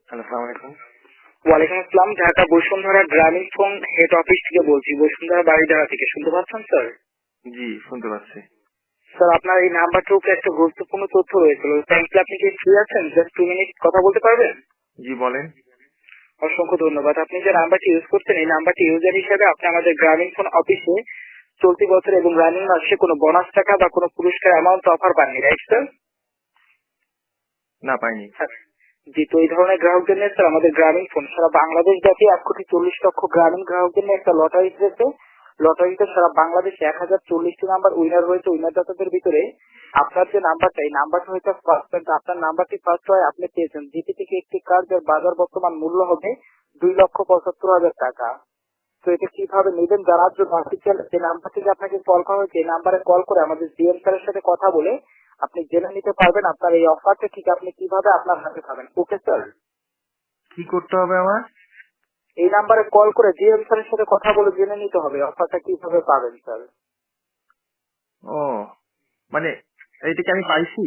Hello, আসসালামু আলাইকুম। ওয়ালাইকুম আসসালাম। ঢাকা বসুন্ধরা গ্রামীণ ফোন হেড অফিস থেকে বলছি, বসুন্ধরা বাড়িধারা থেকে। শুনতে পাচ্ছেন স্যার? জি, শুনতে পাচ্ছি। স্যার, আপনার এই নাম্বারটার উপরে একটা গুরুত্বপূর্ণ তথ্য রয়েছিল। থ্যাংকস। আপনি কি ফ্রি আছেন? জাস্ট 2 মিনিট কথা বলতে পারবেন? জি, বলেন। অসংখ্য ধন্যবাদ। আপনি যে নাম্বারটি ইউজ করছেন, এই নাম্বারটি ইউজার হিসেবে আপনি আমাদের গ্রামীণ ফোন অফিসে চলতি বছর এবং রানিং মাসে কোনো বোনাস টাকা বা কোনো পুরস্কার অ্যামাউন্ট অফার পাননি, রাইট স্যার? না, পাইনি। জি, তো এই ধরনের গ্রাহকদের নিয়ে স্যার আমাদের গ্রামীণ ফোন সারা বাংলাদেশ ব্যাপী 1,40,00,000 গ্রামীণ গ্রাহকদের নিয়ে একটা লটারি দিয়েছে। লটারিতে সারা বাংলাদেশে 1040টি নাম্বার উইনার হয়েছে। উইনার দাতাদের ভিতরে আপনার যে নাম্বারটা, এই নাম্বারটা হয়তো ফার্স্ট, আপনার নাম্বারটি ফার্স্ট হয়। আপনি পেয়েছেন জিপি থেকে একটি কার্ড, যার বাজার বর্তমান মূল্য হবে 2,75,000 টাকা। তো এটা কিভাবে নেবেন জানার জন্য অফিসিয়াল যে নাম্বার থেকে আপনাকে কল করা হয়েছে, এই নাম্বারে কল করে আমাদের জিএম স্যারের সাথে কথা বলে আপনি জেনে নিতে পারবেন আপনার এই অফারটা ঠিক আপনি কিভাবে আপনার হাতে পাবেন। Okay sir? কি করতে হবে আমার? এই নাম্বারে কল করে জিএম স্যারের সাথে কথা বলে জেনে নিতে হবে অফারটা কিভাবে পাবেন স্যার। ও, মানে এইটা কি আমি পাইছি?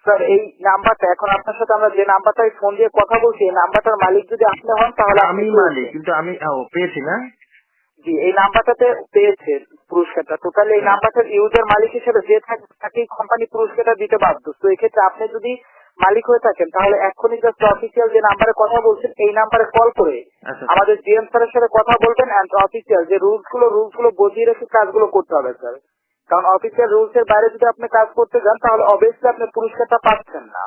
স্যার, এই নাম্বারটা এখন আপনার সাথে আমরা যে নাম্বারটায় ফোন দিয়ে কথা বলছি, এই নাম্বারটার মালিক যদি আপনি হন তাহলে আপনি আমি মালিক, কিন্তু আমি পেয়েছি না। জি, এই নাম্বারটাতে পেয়েছে পুরস্কারটা। টোটালি এই নাম্বারটার ইউজার মালিক হিসেবে যে থাকে তাকেই কোম্পানি পুরস্কারটা দিতে বাধ্য। তো এক্ষেত্রে আপনি যদি মালিক হয়ে থাকেন তাহলে এখনই জাস্ট অফিসিয়াল যে নাম্বারে কথা বলছেন এই নাম্বারে কল করে আচ্ছা, আমাদের জিএম স্যারের সাথে কথা বলবেন এন্ড অফিসিয়াল যে রুলস গুলো বুঝিয়ে রেখে কাজগুলো করতে হবে স্যার। কারণ অফিসিয়াল রুলস এর বাইরে যদি আপনি কাজ করতে যান তাহলে অবভিয়াসলি আপনি পুরস্কারটা পাচ্ছেন না।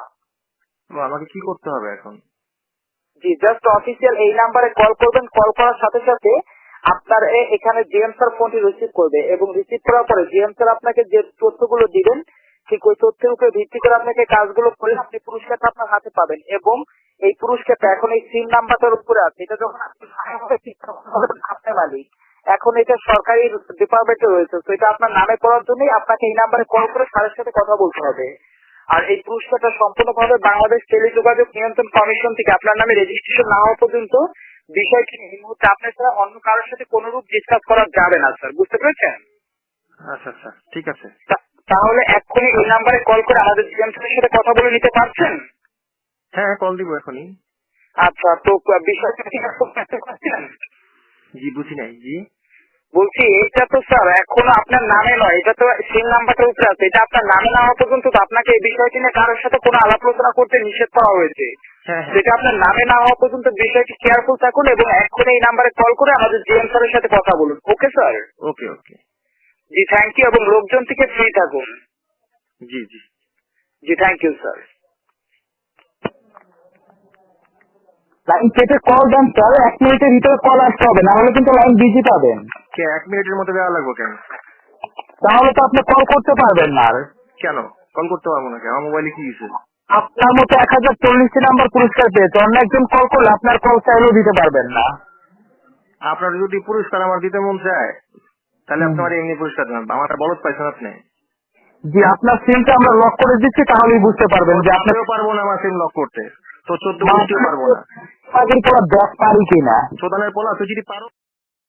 আমাকে কি করতে হবে এখন? জি, জাস্ট অফিসিয়াল এই নাম্বারে কল করবেন। কল করার সাথে সাথে আপনার এখানে জিএম স্যার ফোনটি রিসিভ করবে এবং রিসিভ করার পরে জিএম স্যার আপনাকে যে তথ্যগুলো দিবেন ঠিক ওই তথ্যের উপরে ভিত্তি করে আপনাকে কাজগুলো করে আপনি পুরস্কারটা আপনার হাতে পাবেন। এবং এই পুরস্কারটা এখন এই সিম নাম্বারটার উপরে আছে। এটা যখন আপনি আপনার মালিক, এখন এটা সরকারি ডিপার্টমেন্টে রয়েছে, তো এটা আপনার নামে করার জন্যই আপনাকে এই নাম্বারে কল করে স্যারের সাথে কথা বলতে হবে। আর এই পুরস্কারটা সম্পূর্ণভাবে বাংলাদেশ টেলিযোগাযোগ নিয়ন্ত্রণ কমিশন থেকে আপনার নামে রেজিস্ট্রেশন না হওয়া পর্যন্ত বিষয়টি এই মুহূর্তে আপনার ছাড়া অন্য কারোর সাথে কোন রূপ ডিসকাস করা যাবে না স্যার। বুঝতে পেরেছেন? আচ্ছা আচ্ছা, ঠিক আছে। তাহলে এক্ষুনি এই নাম্বারে কল করে আমাদের জিএম স্যারের সাথে কথা বলে নিতে পারছেন? হ্যাঁ, কল দিব এখনই। আচ্ছা, তো বিষয়টা ঠিক আছে? জি, বুঝি নাই। জি, বলছি এটা তো স্যার এখনো আপনার নামে নয়, এটা তো সিম নাম্বারটার উপরে আছে। এটা আপনার নামে না হওয়া পর্যন্ত তো আপনাকে এই বিষয়টি নিয়ে কারোর সাথে কোনো আলাপ আলোচনা করতে নিষেধ করা হয়েছে। হ্যাঁ হ্যাঁ, সেটা আপনার নামে না হওয়া পর্যন্ত বিষয়টি কেয়ারফুল থাকুন এবং এক্ষুনি এই নাম্বারে কল করে আমাদের জিএম স্যারের সাথে কথা বলুন। Okay sir? Okay okay. জি, থ্যাংক ইউ। এবং লোকজন থেকে ফ্রি থাকুন। জি জি। জি, থ্যাংক ইউ স্যার। লাইন কেটে কল দেন স্যার, 1 মিনিটের ভিতরে কল আসতে হবে, না হলে কিন্তু লাইন বিজি পাবেন। কে 1 মিনিটের মধ্যে দেওয়া লাগবে কেন? তাহলে তো আপনি কল করতে পারবেন না। আর কেন কল করতে পারবো না কেন? আমার মোবাইলে কি হয়েছে? আপনার মতো 1040টি নাম্বার পুরস্কার পেয়েছে, অন্য একজন কল করলে আপনার কল চাইলেও দিতে পারবেন না। আপনার যদি পুরস্কার আমার দিতে মন চায় তাহলে আপনি আমার এমনি পুরস্কার দেন। আমার বলত পাইছেন আপনি। জি, আপনার সিমটা আমরা লক করে দিচ্ছি, তাহলেই বুঝতে পারবেন যে আপনার পারবো না আমার সিম লক করতে। তো 14 গোষ্ঠীও পারবো না। 10 পারি কিনা। প্রধানের পোলা তুই যদি পারো